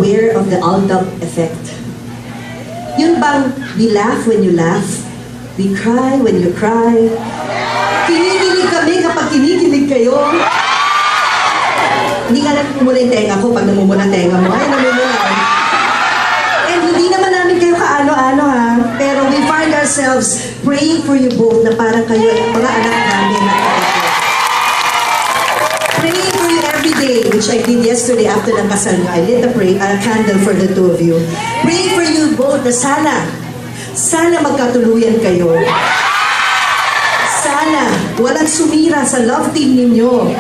aware of the Aldab effect? Yun bang we laugh when you laugh, we cry when you cry, kinikilig kami kapag kinikilig kayo. Hindi ka lang namumula yung tenga ko pag namumula tenga mo. Ay, namumula. And hindi naman namin kayo kaano-ano ha. Pero we find ourselves praying for you both na parang kayo ay mga anak namin. Praying for you every day, which I did yesterday after ng kasal nyo. I lit a candle for the two of you. Praying for you both na sana magkatuluyan kayo. Sana walang sumira sa love team ninyo.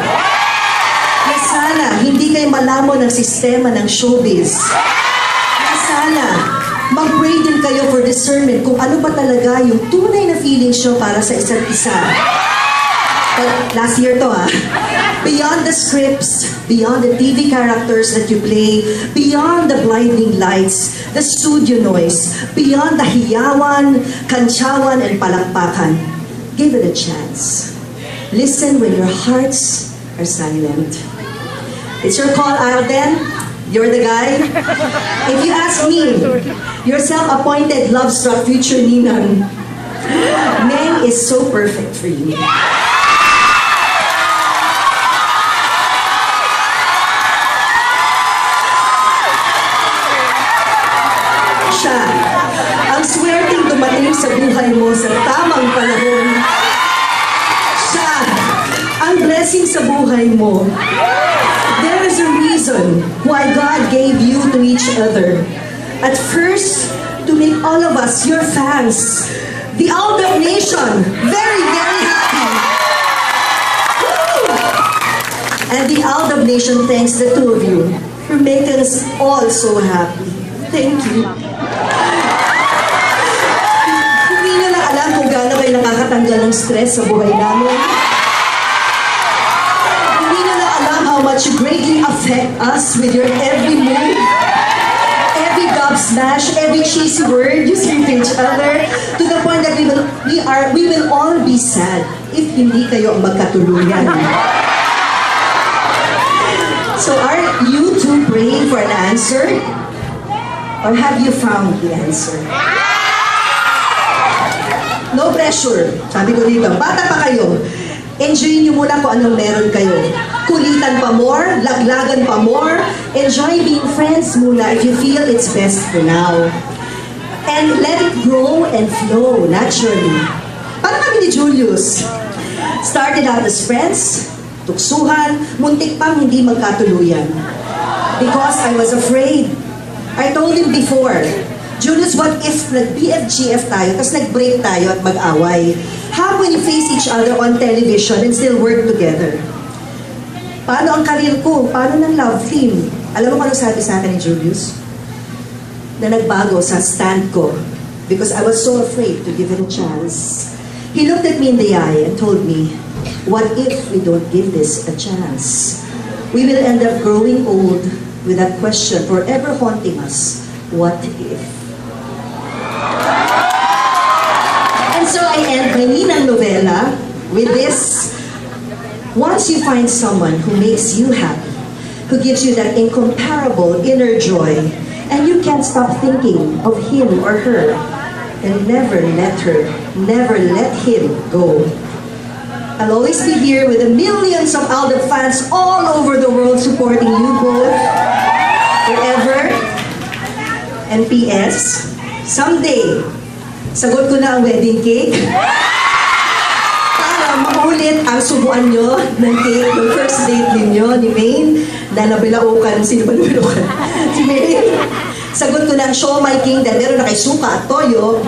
Na sana hindi kayo malamon ng sistema ng showbiz. Na sana mag-pray din kayo for discernment kung ano ba talaga yung tunay na feelings nyo para sa isa't isa. But last year to ha. Beyond the scripts, beyond the TV characters that you play, beyond the blinding lights, the studio noise, beyond the hiyawan, kantsawan, and palakpakan, give it a chance. Listen when your hearts are silent. It's your call, Alden. You're the guy. If you ask me, your self-appointed love-struck future Ninang, Meng is so perfect for you. Siya, ang swerteng dumating sa buhay mo sa tamang panahon. Siya, ang blessing sa buhay mo. There is a reason why God gave you to each other. At first, to make all of us, your fans, the Aldab Nation, very, very happy. Woo! And the Aldab Nation thanks the two of you for making us all so happy. Thank you. Hindi nyo na alam kung gaano kayo nakakatanggal ng stress sa buhay namin. How much you greatly affect us with your every move, every dub smash, every cheesy word you say to each other, to the point that we will all be sad if hindi kayo ang magkatuluyan. So are you two praying for an answer? Or have you found the answer? No pressure. Sabi ko dito, bata pa kayo. Enjoy nyo muna kung anong meron kayo. Kulitan pa more, laglagan pa more. Enjoy being friends muna if you feel it's best for now. And let it grow and flow naturally. Parang kami ni Julius. Started out as friends, tuksuhan, muntik pang hindi magkatuluyan. Because I was afraid. I told him before, Julius, what if nag-BFGF tayo, tapos nag-break tayo at mag-away? How will we face each other on television and still work together? Paano ang karir ko? Paano ng love team? Alam mo kung ano sabi sa akin ni Julius? Na nagbago sa stand ko because I was so afraid to give it a chance. He looked at me in the eye and told me, what if we don't give this a chance? We will end up growing old with that question forever haunting us. What if? And so I end my Ninang novela with this. Once you find someone who makes you happy, who gives you that incomparable inner joy, and you can't stop thinking of him or her, and never let him go. I'll always be here with the millions of Aldab fans all over the world supporting you both, forever. And P.S. Someday, sagot ko na ang wedding cake. Para maulit ang subuan nyo ng cake, ng first date ninyo ni Maine, na nabilaukan. Sino ba nabilaukan? Si Maine. Sagot ko na ang show my king dahil meron na kay suka at toyo.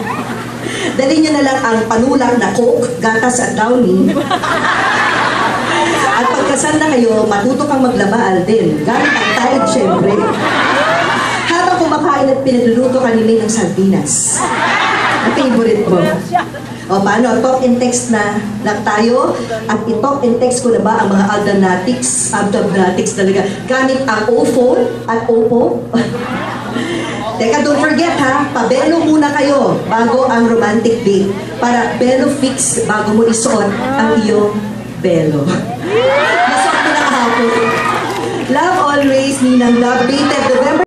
Dali nyo na lang ang panulak na Coke, gatas at downy. At pagkasal na kayo, matuto kang maglaba, Alden. Gamit ang tide, syempre. Habang kumakain at pinagluluto ka ni May ng sardinas. Ang favorite ko. O paano, talk and text na lang tayo. At i-talk and text ko na ba ang mga Aldabnatics talaga. Gamit ang O-phone at Oppo. Teka, don't forget ha, pabelo muna kayo bago ang romantic date. Para belo fix bago mo isuot ang iyong belo. Nasuot ko na kahapon. Love always, Ninang Love, dated November